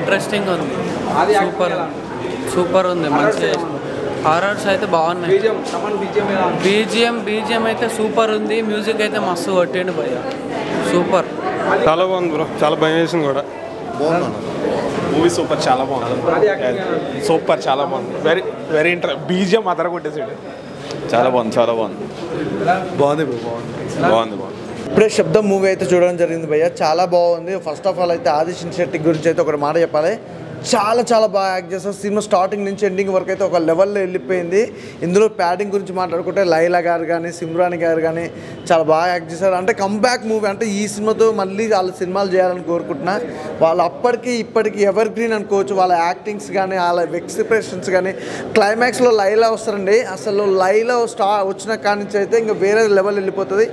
Interesting ఉంది, super ఉంది, మంచి హారర్స్ అయితే బాగున్నాయి. బీజిఎం అయితే సూపర్ ఉంది, మ్యూజిక్ అయితే మస్తు కొట్టిండు భయ్య, సూపర్. చాలా బాగుంది బ్రో, చాలా భయం వేసింది కూడా. మూవీ సూపర్, చాలా బాగుంది, సూపర్, చాలా బాగుంది. వెరీ వెరీ బీజిఎం అదర కొట్టేసాడు. చాలా బాగుంది బాగుంది. ఇప్పుడే శబ్దం మూవీ అయితే చూడడం జరిగింది భయ్య, చాలా బాగుంది. ఫస్ట్ ఆఫ్ ఆల్ అయితే ఆది శెట్టి గురించి అయితే ఒక మాట చెప్పాలి, చాలా బాగా యాక్ట్ చేస్తారు. సినిమా స్టార్టింగ్ నుంచి ఎండింగ్ వరకు అయితే ఒక లెవెల్లో వెళ్ళిపోయింది. ఇందులో ప్యాడింగ్ గురించి మాట్లాడుకుంటే లైలా గారు కానీ సిమ్రాన్ గారు కానీ చాలా బాగా యాక్ట్ చేశారు. అంటే కంబ్యాక్ మూవీ, అంటే ఈ సినిమాతో మళ్ళీ వాళ్ళ సినిమాలు చేయాలని కోరుకుంటున్నా. వాళ్ళు అప్పటికి ఇప్పటికి ఎవర్ గ్రీన్ అనుకోవచ్చు. వాళ్ళ యాక్టింగ్స్ కానీ వాళ్ళ ఎక్స్ప్రెషన్స్ కానీ, క్లైమాక్స్లో లైలా వస్తారండి, అసలు లైలా వచ్చిన కాడి నుంచి అయితే ఇంకా వేరే లెవెల్ వెళ్ళిపోతుంది.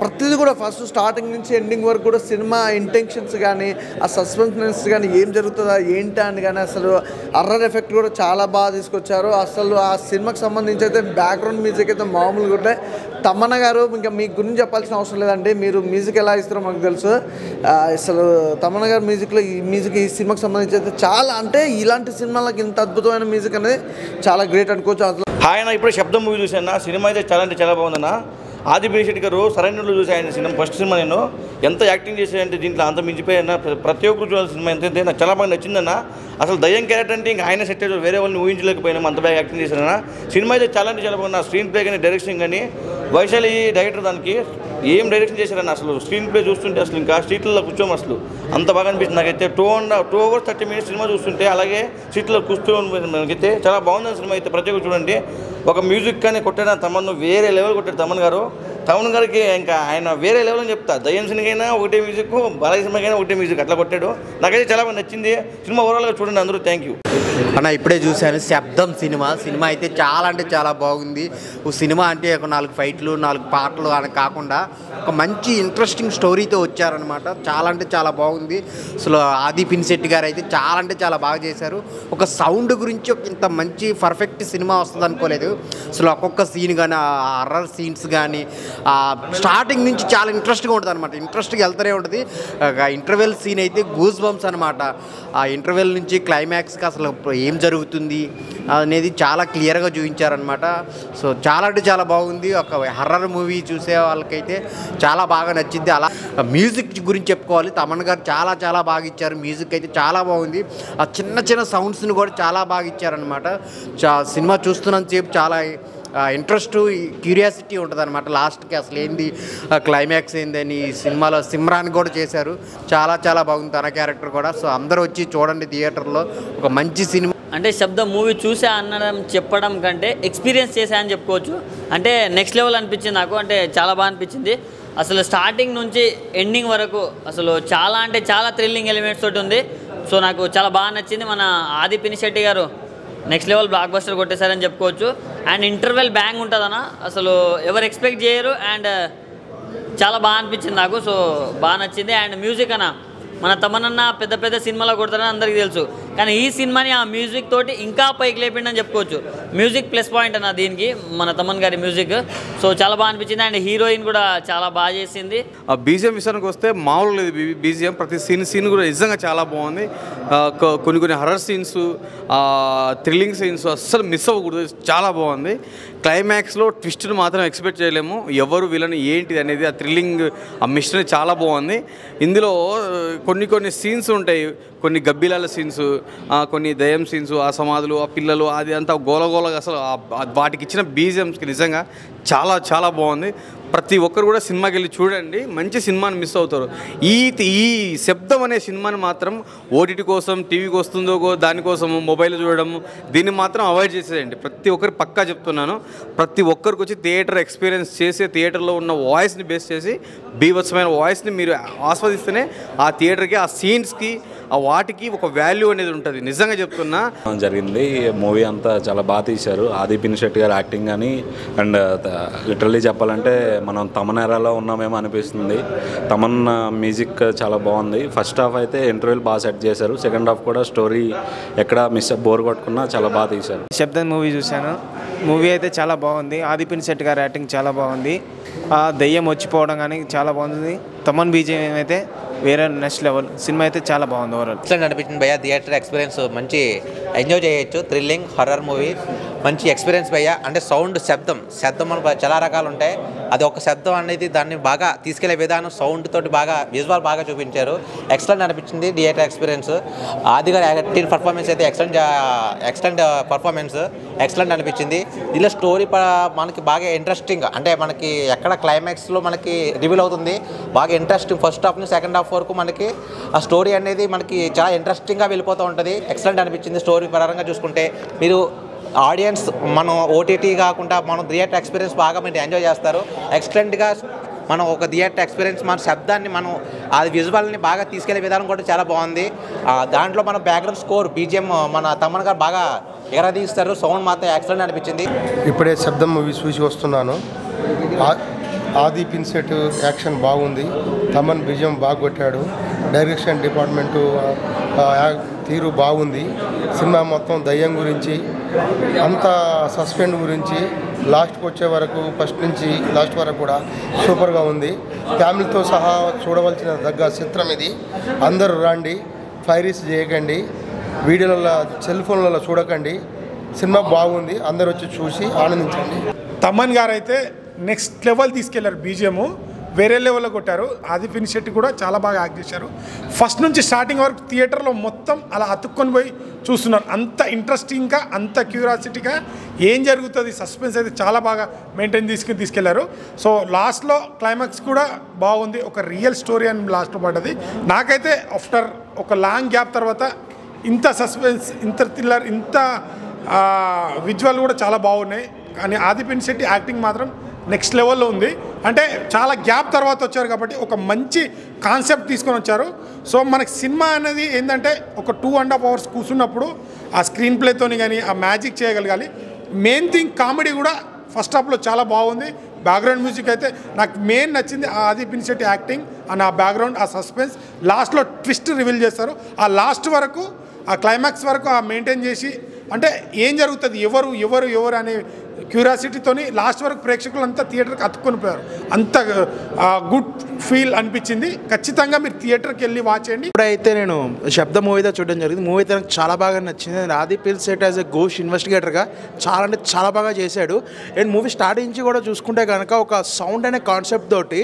ప్రతిదీ కూడా ఫస్ట్ స్టార్టింగ్ నుంచి ఎండింగ్ వరకు కూడా సినిమా ఇంటెన్షన్స్ కానీ, ఆ సస్పెన్స్ కానీ, ఏం జరుగుతుందా ఏంటి అని కానీ, అసలు అర్రర్ ఎఫెక్ట్ కూడా చాలా బాగా తీసుకొచ్చారు. అసలు ఆ సినిమాకి సంబంధించి అయితే బ్యాక్గ్రౌండ్ మ్యూజిక్ అయితే మామూలుగా ఉంటాయి. తమన్నా గారు ఇంకా మీ గురించి చెప్పాల్సిన అవసరం లేదండి, మీరు మ్యూజిక్ ఎలా ఇస్తారో మాకు తెలుసు. అసలు తమన్నా గారు మ్యూజిక్లో ఈ సినిమాకి సంబంధించి అయితే చాలా, అంటే ఇలాంటి సినిమాలకు ఇంత అద్భుతమైన మ్యూజిక్ అనేది చాలా గ్రేట్ అనుకోవచ్చు. అసలు ఆయన ఇప్పుడు శబ్దం మూవీ చూసాను, సినిమా అయితే చాలా అంటే చాలా బాగుందన్న. ఆది శెట్టి గారు సరైనలో చూసి ఆయన సినిమా ఫస్ట్ సినిమా నేను ఎంత యాక్టింగ్ చేశానంటే దీంట్లో అంత మించిపోయినా ప్రతి ఒక్కరు చూడాల్సిన సినిమా ఎంత నాకు చాలా బాగా నచ్చిందన్న. అసలు దయ్యం క్యారెక్టర్ అంటే ఇంకా ఆయన సెట్ అయ్యారు, వేరే వాళ్ళని ఊహించలేకపోయినా అంత బాగా యాక్టింగ్ చేశారన్న. సినిమా అయితే చాలా అంటే చాలా బాగుంది. స్క్రీన్ ప్లే కానీ డైరెక్షన్ కానీ వైశాలి డైరెక్టర్ దానికి ఏం డైరెక్షన్ చేశారన్న. అసలు స్క్రీన్ ప్లే చూస్తుంటే అసలు ఇంకా సీట్లలో కూర్చోము, అసలు అంత బాగా అనిపిస్తుంది నాకైతే. 2 hours 30 minutes సినిమా చూస్తుంటే అలాగే సీట్లో కూర్చొని మనకైతే చాలా బాగుంది సినిమా అయితే. ప్రతి ఒక్కరు చూడండి, ఒక మ్యూజిక్ కానీ కొట్టాడు తమన్, వేరే లెవెల్ కొట్టాడు తమన్ గారికి. ఇంకా ఆయన వేరే లెవెల్ అని చెప్తా. దయ్యం సినిమాకైనా ఒకటే మ్యూజిక్, బాలయ్య సినిమాకైనా ఒకటే మ్యూజిక్, అట్లా కొట్టాడు. నాకైతే చాలా బాగా నచ్చింది సినిమా. ఓవరాల్గా చూడండి అందరూ. థ్యాంక్ యూ అన్న. ఇప్పుడే చూశాను శబ్దం సినిమా అయితే చాలా అంటే చాలా బాగుంది. ఓ సినిమా అంటే ఒక 4 ఫైట్లు 4 పాటలు అని కాకుండా ఒక మంచి ఇంట్రెస్టింగ్ స్టోరీతో వచ్చారనమాట. చాలా అంటే చాలా బాగుంది. అసలు ఆది శెట్టి గారు అయితే చాలా అంటే చాలా బాగా చేశారు. ఒక సౌండ్ గురించి ఇంత మంచి పర్ఫెక్ట్ సినిమా వస్తుంది అనుకోలేదు. అసలు ఒక్కొక్క సీన్ కానీ, ఆ హర్రర్ సీన్స్ కానీ స్టార్టింగ్ నుంచి చాలా ఇంట్రెస్ట్గా ఉంటుంది అనమాట. ఇంట్రెస్ట్గా వెళ్తూనే ఉంటుంది. ఇంటర్వెల్ సీన్ అయితే గూస్ బంప్స్ అనమాట. ఆ ఇంటర్వెల్ నుంచి క్లైమాక్స్కి అసలు ఏం జరుగుతుంది అనేది చాలా క్లియర్గా చూపించారనమాట. సో చాలా అంటే చాలా బాగుంది. ఒక హర్రర్ మూవీ చూసే వాళ్ళకైతే చాలా బాగా నచ్చింది. అలా మ్యూజిక్ గురించి చెప్పుకోవాలి, తమన్ గారు చాలా బాగా ఇచ్చారు. మ్యూజిక్ అయితే చాలా బాగుంది. ఆ చిన్న సౌండ్స్ని కూడా చాలా బాగా ఇచ్చారనమాట. సినిమా చూస్తున్నంతసేపు చాలా ఇంట్రెస్ట్, క్యూరియాసిటీ ఉంటుంది అనమాట. లాస్ట్కి అసలు ఏంది క్లైమాక్స్ ఏందని సినిమాలో సిమ్రాన్ కూడా చేశారు. చాలా బాగుంది తన క్యారెక్టర్ కూడా. సో అందరూ వచ్చి చూడండి థియేటర్లో, ఒక మంచి సినిమా. అంటే శబ్దం మూవీ చూసా అనడం చెప్పడం కంటే ఎక్స్పీరియన్స్ చేసా అని చెప్పుకోవచ్చు. అంటే నెక్స్ట్ లెవెల్ అనిపించింది నాకు. అంటే చాలా బాగా అనిపించింది. అసలు స్టార్టింగ్ నుంచి ఎండింగ్ వరకు అసలు చాలా అంటే చాలా థ్రిల్లింగ్ ఎలిమెంట్స్ తోటి ఉంది. సో నాకు చాలా బాగా నచ్చింది. మన ఆది శెట్టి గారు నెక్స్ట్ లెవెల్ బ్లాక్ బస్టర్ కొట్టేశారని చెప్పుకోవచ్చు. అండ్ ఇంటర్వెల్ బ్యాంగ్ ఉంటుందన్న, అసలు ఎవరు ఎక్స్పెక్ట్ చేయరు. అండ్ చాలా బాగా అనిపించింది నాకు. సో బాగా నచ్చింది. అండ్ మ్యూజిక్ అన్న, మన తమనన్న పెద్ద సినిమాలో కొడతారని అందరికీ తెలుసు, కానీ ఈ సినిమాని ఆ మ్యూజిక్ తోటి ఇంకా పైకి లేపిండని చెప్పుకోవచ్చు. మ్యూజిక్ ప్లస్ పాయింట్ అన్న దీనికి, మన తమన్ గారి మ్యూజిక్. సో చాలా బాగా అనిపించింది. అండ్ హీరోయిన్ కూడా చాలా బాగా చేసింది. ఆ బీజిఎం విషయానికి వస్తే మామూలు లేదు. బీజిఎం ప్రతి సీన్ కూడా నిజంగా చాలా బాగుంది. కొన్ని హర్రర్ సీన్స్, థ్రిల్లింగ్ సీన్స్ అస్సలు మిస్ అవ్వకూడదు, చాలా బాగుంది. క్లైమాక్స్లో ట్విస్ట్ను మాత్రం ఎక్స్పెక్ట్ చేయలేము. ఎవరు వీళ్ళని ఏంటిది అనేది, ఆ థ్రిల్లింగ్, ఆ మిస్టరీ చాలా బాగుంది. ఇందులో కొన్ని సీన్స్ ఉంటాయి, కొన్ని గబ్బిలాల సీన్స్, కొన్ని దయ్యం సీన్స్, ఆ సమాధులు, ఆ పిల్లలు, అది అంతా గోలగోలగా అసలు వాటికి ఇచ్చిన బీజిఎంస్కి నిజంగా చాలా బాగుంది. ప్రతి ఒక్కరు కూడా సినిమాకి వెళ్ళి చూడండి, మంచి సినిమాని మిస్ అవుతారు. ఈ శబ్దం అనే సినిమాని మాత్రం ఓటీటీ కోసం, టీవీకి వస్తుందో దానికోసం మొబైల్ చూడడం, దీన్ని మాత్రం అవాయిడ్ చేసేయండి. ప్రతి ఒక్కరు పక్కా చెప్తున్నాను. ప్రతి ఒక్కరికి వచ్చి థియేటర్ ఎక్స్పీరియన్స్ చేసి, థియేటర్లో ఉన్న వాయిస్ని బేస్ చేసి, బీభత్సమైన వాయిస్ని మీరు ఆస్వాదిస్తేనే ఆ థియేటర్కి, ఆ సీన్స్కి, ఆ వాటికి ఒక వాల్యూ అనేది ఉంటుంది. నిజంగా చెప్తున్నా. జరిగింది మూవీ అంతా చాలా బాగా తీశారు. ఆది శెట్టి గారు యాక్టింగ్ కానీ, అండ్ లిటరల్లీ చెప్పాలంటే మనం తమన్ ఎరాలో ఉన్నామేమో అనిపిస్తుంది. తమన్ మ్యూజిక్ చాలా బాగుంది. ఫస్ట్ హాఫ్ అయితే ఇంటర్వ్యూలు బాగా సెట్ చేశారు. సెకండ్ హాఫ్ కూడా స్టోరీ ఎక్కడ బోర్ కొట్టుకున్నా చాలా బాగా తీశారు. శబ్దం మూవీ చూశాను. మూవీ అయితే చాలా బాగుంది. ఆది శెట్టి గారి యాక్టింగ్ చాలా బాగుంది. దయ్యం వచ్చిపోవడం కానీ చాలా బాగుంది. తమన్ బీజిఎం అయితే వేరే నెక్స్ట్ లెవెల్ సినిమా అయితే చాలా బాగుంది ఓవరాల్. ఎక్సలెంట్ అనిపించింది భయ్యా. థియేటర్ ఎక్స్పీరియన్స్ మంచి ఎంజాయ్ చేయొచ్చు. థ్రిల్లింగ్ హర్రర్ మూవీ మంచి ఎక్స్పీరియన్స్ భయ్యా. అంటే శబ్దం మనకు చాలా రకాలు ఉంటాయి. అది ఒక శబ్దం అనేది దాన్ని బాగా తీసుకెళ్లే విధానం సౌండ్ తోటి బాగా విజువల్ బాగా చూపించారు. ఎక్సలెంట్ అనిపించింది థియేటర్ ఎక్స్పీరియన్స్. ఆదిగా యాక్టింగ్ పర్ఫార్మెన్స్ అయితే ఎక్సలెంట్ పర్ఫార్మెన్స్ ఎక్సలెంట్ అనిపించింది. దీనిలో స్టోరీ మనకి బాగా ఇంట్రెస్టింగ్, అంటే మనకి ఎక్కడ క్లైమాక్స్లో మనకి రివీల్ అవుతుంది. బాగా ఇంట్రెస్టింగ్ ఫస్ట్ హాఫ్ నుంచి సెకండ్ హాఫ్ వరకు మనకి ఆ స్టోరీ అనేది మనకి చాలా ఇంట్రెస్టింగ్గా వెళ్ళిపోతూ ఉంటుంది. ఎక్సలెంట్ అనిపించింది. స్టోరీ పరంగా చూసుకుంటే మీరు ఆడియన్స్ మనం ఓటీటీ కాకుండా మనం థియేటర్ ఎక్స్పీరియన్స్ బాగా మీరు ఎంజాయ్ చేస్తారు. ఎక్సలెంట్గా మనం ఒక థియేటర్ ఎక్స్పీరియన్స్ మన శబ్దాన్ని మనం ఆ విజువల్ని బాగా తీసుకెళ్లే విధానం కూడా చాలా బాగుంది. దాంట్లో మన బ్యాక్గ్రౌండ్ స్కోర్ బీజిఎం మన తమన్ గారు బాగా ఎగరదీస్తారు. సౌండ్ మాత్రం ఎక్సలెంట్ అనిపించింది. ఇప్పుడే శబ్దం మూవీ చూసి వస్తున్నాను. ఆది పిన్సెట్ యాక్షన్ బాగుంది. తమన్ బీజిఎం బాగా కొట్టాడు. డైరెక్షన్ డిపార్ట్మెంటు తీరు బాగుంది. సినిమా మొత్తం దయ్యం గురించి, అంత సస్పెండ్ గురించి, లాస్ట్కి వచ్చే వరకు ఫస్ట్ నుంచి లాస్ట్ వరకు కూడా సూపర్గా ఉంది. ఫ్యామిలీతో సహా చూడవలసిన దగ్గర చిత్రం ఇది. అందరూ రండి, ఫైరీస్ చేయకండి, వీడియోలలో సెల్ ఫోన్లలో చూడకండి. సినిమా బాగుంది, అందరు వచ్చి చూసి ఆనందించండి. తమన్ గారు అయితే నెక్స్ట్ లెవెల్ తీసుకెళ్లారు. బీజిఎం వేరే లెవెల్లో కొట్టారు. ఆది పినిశెట్టి కూడా చాలా బాగా యాక్ట్ చేశారు. ఫస్ట్ నుంచి స్టార్టింగ్ వరకు థియేటర్లో మొత్తం అలా అతుక్కొని పోయి చూస్తున్నారు. అంత ఇంట్రెస్టింగ్గా, అంత క్యూరియాసిటీగా ఏం జరుగుతుంది సస్పెన్స్ అయితే చాలా బాగా మెయింటైన్ తీసుకెళ్లారు. సో లాస్ట్లో క్లైమాక్స్ కూడా బాగుంది. ఒక రియల్ స్టోరీ అని లాస్ట్లో పడ్డది. నాకైతే ఆఫ్టర్ ఒక లాంగ్ గ్యాప్ తర్వాత ఇంత సస్పెన్స్, ఇంత థ్రిల్లర్, ఇంత విజువల్ కూడా చాలా బాగున్నాయి. కానీ ఆది పినిశెట్టి యాక్టింగ్ మాత్రం నెక్స్ట్ లెవెల్లో ఉంది. అంటే చాలా గ్యాప్ తర్వాత వచ్చారు కాబట్టి ఒక మంచి కాన్సెప్ట్ తీసుకొని వచ్చారు. సో మనకి సినిమా అనేది ఏంటంటే ఒక 2.5 hours కూర్చున్నప్పుడు ఆ స్క్రీన్ ప్లేతోని కానీ ఆ మ్యాజిక్ చేయగలగాలి. మెయిన్ థింగ్ కామెడీ కూడా ఫస్ట్ హాఫ్లో చాలా బాగుంది. బ్యాక్గ్రౌండ్ మ్యూజిక్ అయితే నాకు మెయిన్ నచ్చింది ఆది పినిశెట్టి యాక్టింగ్ అండ్ ఆ బ్యాక్గ్రౌండ్, ఆ సస్పెన్స్. లాస్ట్లో ట్విస్ట్ రివీల్ చేస్తారు. ఆ లాస్ట్ వరకు, ఆ క్లైమాక్స్ వరకు ఆ మెయింటైన్ చేసి, అంటే ఏం జరుగుతుంది, ఎవరు ఎవరు ఎవరు అనే క్యూరియాసిటీతోని లాస్ట్ వరకు ప్రేక్షకులంతా థియేటర్కి అతుక్కొని పోయారు. అంత గుడ్ ఫీల్ అనిపించింది. ఖచ్చితంగా మీరు థియేటర్కి వెళ్ళి వాచ్ చేయండి. ఇప్పుడైతే నేను శబ్ద మూవీతో చూడడం జరిగింది. మూవీ అయితే నాకు చాలా బాగా నచ్చింది. ఆది పినిశెట్టి యాజ్ ఎ గోస్ట్ ఇన్వెస్టిగేటర్గా చాలా అంటే చాలా బాగా చేశాడు. అండ్ మూవీ స్టార్టింగ్ నుంచి కూడా చూసుకుంటే కనుక ఒక సౌండ్ అనే కాన్సెప్ట్ తోటి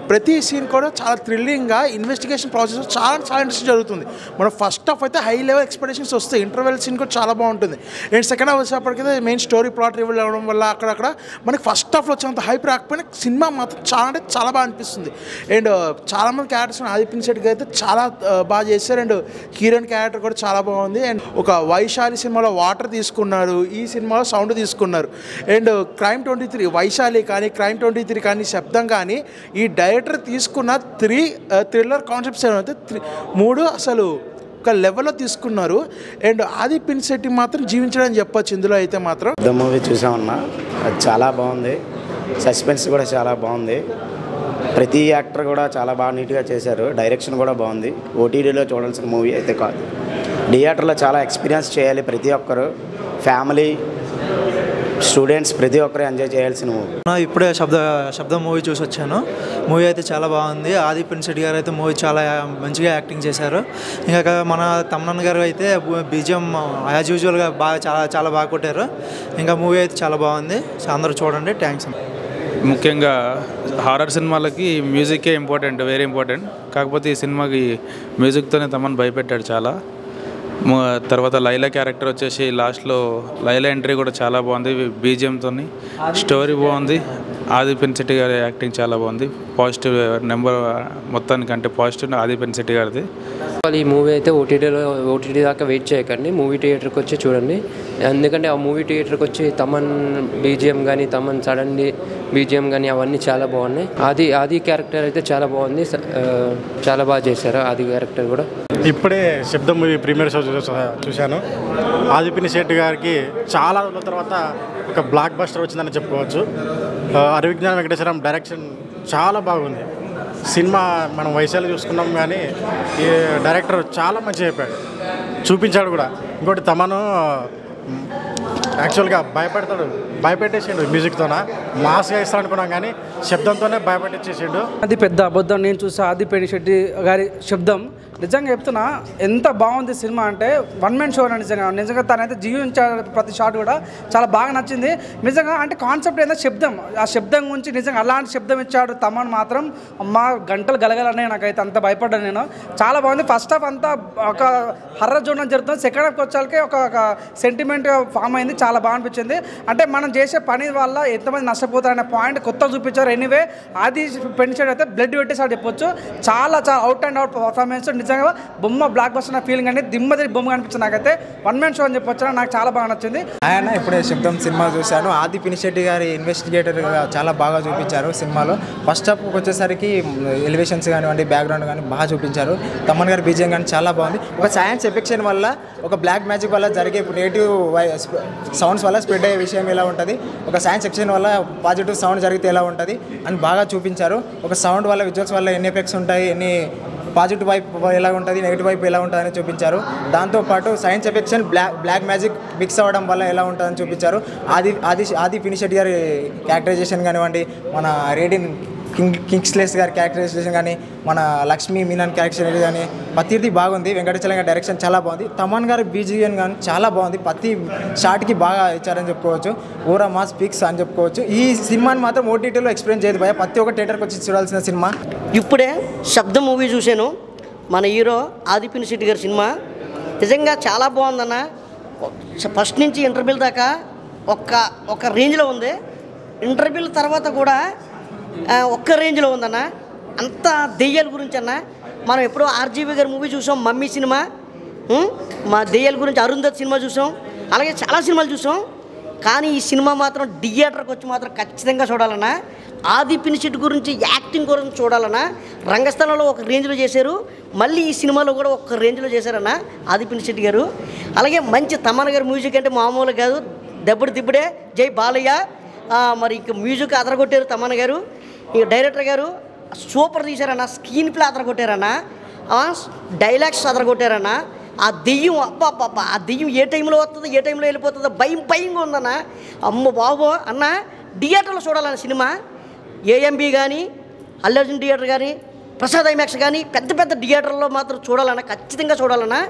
ప్రతి సీన్ కూడా చాలా థ్రిల్లింగ్గా ఇన్వెస్టిగేషన్ ప్రాసెస్ చాలా ఇంట్రెస్ట్ జరుగుతుంది. మనం ఫస్ట్ హాఫ్ అయితే హై లెవెల్ ఎక్స్పెక్టేషన్స్ వస్తాయి. ఇంటర్వెల్ సీన్ కూడా చాలా బాగుంటుంది. అండ్ సెకండ్ హాఫ్ వచ్చేప్పటికైతే మెయిన్ స్టోరీ ప్లాట్ రివీల్ అవ్వడం వల్ల అక్కడక్కడ మనకి ఫస్ట్ హాఫ్లో వచ్చినంత హైప్ రాకపోయినా సినిమా మాత్రం చాలా అంటే చాలా బాగా అనిపిస్తుంది. అండ్ చాలామంది క్యారెక్టర్స్ ఆది పినిశెట్టికి అయితే చాలా బాగా చేశారు. అండ్ హీరోయిన్ క్యారెక్టర్ కూడా చాలా బాగుంది. అండ్ ఒక వైశాలి సినిమాలో వాటర్ తీసుకున్నారు, ఈ సినిమాలో సౌండ్ తీసుకున్నారు. అండ్ క్రైమ్ 23 వైశాలి కానీ, క్రైమ్ 23 కానీ, శబ్దం కానీ, ఈ డైరెక్టర్ తీసుకున్న 3 థ్రిల్లర్ కాన్సెప్ట్స్ ఏమైతే 3 అసలు ఒక లెవెల్లో తీసుకున్నారు. అండ్ ఆది పినిశెట్టి మాత్రం జీవించడానికి చెప్పొచ్చు ఇందులో అయితే మాత్రం. ద మూవీ చూసామన్నా, అది చాలా బాగుంది. సస్పెన్స్ కూడా చాలా బాగుంది. ప్రతి యాక్టర్ కూడా చాలా బాగా నీట్గా చేశారు. డైరెక్షన్ కూడా బాగుంది. ఓటీటీలో చూడాల్సిన మూవీ అయితే కాదు. థియేటర్లో చాలా ఎక్స్పీరియన్స్ చేయాలి ప్రతి ఒక్కరు. ఫ్యామిలీ, స్టూడెంట్స్ ప్రతి ఒక్కరు ఎంజాయ్ చేయాల్సిన మూవీ. ఇప్పుడే శబ్దం మూవీ చూసి వచ్చాను. మూవీ అయితే చాలా బాగుంది. ఆది పినిశెట్టి గారు అయితే మూవీ చాలా మంచిగా యాక్టింగ్ చేశారు. ఇంకా మన తమన్ గారు అయితే బీజిఎం యాజ్ యూజువల్గా బాగా చాలా బాగా కొట్టారు. ఇంకా మూవీ అయితే చాలా బాగుంది. అందరూ చూడండి. థ్యాంక్స్. ముఖ్యంగా హారర్ సినిమాలకి మ్యూజికే ఇంపార్టెంట్, వెరీ ఇంపార్టెంట్. కాకపోతే ఈ సినిమాకి మ్యూజిక్తోనే తమన్ భయపెట్టాడు చాలా. తర్వాత లైలా క్యారెక్టర్ వచ్చేసి లాస్ట్లో లైలా ఎంట్రీ కూడా చాలా బాగుంది. బీజిఎంతో స్టోరీ బాగుంది. ఆది పినిశెట్టి గారి యాక్టింగ్ చాలా బాగుంది. పాజిటివ్ నెంబర్ మొత్తానికంటే పాజిటివ్ ఆది పినిశెట్టి గారిది. ఈ మూవీ అయితే ఓటీటీ దాకా వెయిట్ చేయకండి, మూవీ థియేటర్కి వచ్చి చూడండి. ఎందుకంటే ఆ మూవీ థియేటర్కి వచ్చి తమన్ బీజిఎం కానీ, తమన్ సడన్లీ బీజిఎం కానీ అవన్నీ చాలా బాగున్నాయి. ఆది క్యారెక్టర్ అయితే చాలా బాగుంది. చాలా బాగా చేశారు ఆది క్యారెక్టర్ కూడా. ఇప్పుడే శబ్దం మూవీ ప్రీమియర్ షో చూశాను. ఆది పినిశెట్టి గారికి చాలా రోజుల తర్వాత ఒక బ్లాక్ బస్టర్ వచ్చిందని చెప్పుకోవచ్చు. అరవిజ్ఞాన వెంకటేశ్వరం డైరెక్షన్ చాలా బాగుంది. సినిమా మనం వైశాలి చూసుకున్నాం కానీ ఈ డైరెక్టర్ చాలా మంచిగా చెప్పాడు, చూపించాడు కూడా. ఇంకోటి తమను యాక్చువల్గా భయపెట్టేసిండు మ్యూజిక్తోన మాస్గా ఇస్తారనుకున్నాం కానీ శబ్దంతోనే భయపెట్టేసేసిండు. అది పెద్ద అబద్ధం. నేను చూసా ఆది పినిశెట్టి గారి శబ్దం. నిజంగా చెప్తున్నా ఎంత బాగుంది సినిమా అంటే వన్ మ్యాన్ షో. నిజంగా తనైతే జీవించాడు ప్రతి షాట్ కూడా చాలా బాగా నచ్చింది నిజంగా. అంటే కాన్సెప్ట్ ఏంటంటే శబ్దం, ఆ శబ్దం గురించి నిజంగా అలాంటి శబ్దం ఇచ్చాడు తమన్ మాత్రం. అమ్మా గంటలు గలగలనే నాకైతే అంత భయపడ్డాను నేను. చాలా బాగుంది. ఫస్ట్ హాఫ్ అంతా ఒక హర్రర్ చూడడం జరుగుతుంది. సెకండ్ హాఫ్కి వచ్చాకే ఒక సెంటిమెంట్ ఫామ్ అయింది. చాలా బాగా అనిపించింది. అంటే మనం చేసే పని వల్ల ఎంతమంది నష్టపోతారనే పాయింట్ కొత్త చూపించారు. ఎనీవే ఆది పినిశెట్టి అయితే బ్లడ్ పెట్టేసాడు చెప్పొచ్చు. చాలా అవుట్ అండ్ అవుట్ పర్ఫార్మెన్స్. నిజంగా బొమ్మ బ్లాక్ బస్టర్ ఫీలింగ్ అనేది దిమ్మది బొమ్మ కనిపించింది నాకైతే. వన్ మ్యాన్ షో అని చెప్పొచ్చు. నాకు చాలా బాగా నచ్చింది. ఆయన ఇప్పుడే శబ్దం సినిమా చూశాను. ఆది పినిశెట్టి గారి ఇన్వెస్టిగేటర్గా చాలా బాగా చూపించారు సినిమాలో. ఫస్ట్ హాఫ్కి వచ్చేసరికి ఎలివేషన్స్ కానివ్వండి, బ్యాక్గ్రౌండ్ కానీ బాగా చూపించారు. తమన్ గారి బీజియం కానీ చాలా బాగుంది. ఒక సైన్స్ ఎఫెక్షన్ వల్ల, ఒక బ్లాక్ మ్యాజిక్ వల్ల జరిగే నెగిటివ్ సౌండ్స్ వల్ల స్ప్రెడ్ అయ్యే విషయం ఎలా ఉంటుంది, ఒక సైన్స్ సెక్షన్ వల్ల పాజిటివ్ సౌండ్ జరిగితే ఎలా ఉంటుంది అని బాగా చూపించారు. ఒక సౌండ్ వల్ల, విజువల్స్ వల్ల ఎన్ని ఎఫెక్ట్స్ ఉంటాయి, ఎన్ని పాజిటివ్ వైపు ఎలా ఉంటుంది, నెగిటివ్ వైపు ఎలా ఉంటుందని చూపించారు. దాంతోపాటు science affection black magic mix అవ్వడం వల్ల ఎలా ఉంటుందని చూపించారు. ఆది పినిశెట్టి గారి క్యారెక్టరైజేషన్ కానివ్వండి, మన రేడిన్ కింగ్స్లెస్ గారి క్యారెక్టరైజేషన్ కానీ, మన లక్ష్మీ మీనన్ క్యారెక్టర్ కానీ ప్రతిదీ బాగుంది. వెంకటాచలం గారి డైరెక్షన్ చాలా బాగుంది. తమన్ గారి బీజిఎం కానీ చాలా బాగుంది. ప్రతి షాట్కి బాగా ఇచ్చారని చెప్పుకోవచ్చు. ఓరా మాస్ పిక్స్ అని చెప్పుకోవచ్చు. ఈ సినిమాని మాత్రం ఓటీటీలో ఎక్స్ప్లెయిన్ చేయదు భయ. ప్రతి ఒక్క థియేటర్కి వచ్చి చూడాల్సిన సినిమా. ఇప్పుడే శబ్దం మూవీ చూశాను. మన హీరో ఆది పినిశెట్టి గారి సినిమా నిజంగా చాలా బాగుందన్న. ఫస్ట్ నుంచి ఇంటర్వ్యూల దాకా ఒక రేంజ్లో ఉంది. ఇంటర్వ్యూల తర్వాత కూడా ఒక్క రేంజ్లో ఉందన్న. అంత దెయ్యాల గురించి అన్న. మనం ఎప్పుడో ఆర్జీవి గారి మూవీ చూసాం, మమ్మీ సినిమా, మా దెయ్యాల గురించి అరుంధతి సినిమా చూసాం, అలాగే చాలా సినిమాలు చూసాం. కానీ ఈ సినిమా మాత్రం థియేటర్కి వచ్చి మాత్రం ఖచ్చితంగా చూడాలన్నా. ఆది పినిశెట్టి గురించి యాక్టింగ్ గురించి చూడాలన్నా. రంగస్థలంలో ఒక రేంజ్లో చేశారు, మళ్ళీ ఈ సినిమాలో కూడా ఒక రేంజ్లో చేశారన్న ఆది పినిశెట్టి గారు. అలాగే మంచి తమన్ గారి మ్యూజిక్ అంటే మామూలు కాదు, దెబ్బడే జై బాలయ్య. మరి ఇంక మ్యూజిక్ అదరగొట్టారు తమన్ గారు. ఇక డైరెక్టర్ గారు సూపర్ తీశారన్న. స్క్రీన్ ప్లే అదరగొట్టారన్న, డైలాగ్స్ అదరగొట్టారన్న. ఆ దెయ్యం అబ్బా ఆ దెయ్యం ఏ టైంలో వస్తుందో, ఏ టైంలో వెళ్ళిపోతుందో భయంగా ఉందన్న. అమ్మ బాబో అన్న, థియేటర్లో చూడాలన్న సినిమా. ఏఎంబి కానీ, అల్లు అర్జున్ థియేటర్ కానీ, ప్రసాద్ ఐమాక్స్ కానీ పెద్ద థియేటర్లో మాత్రం చూడాలన్నా, ఖచ్చితంగా చూడాలన్నా.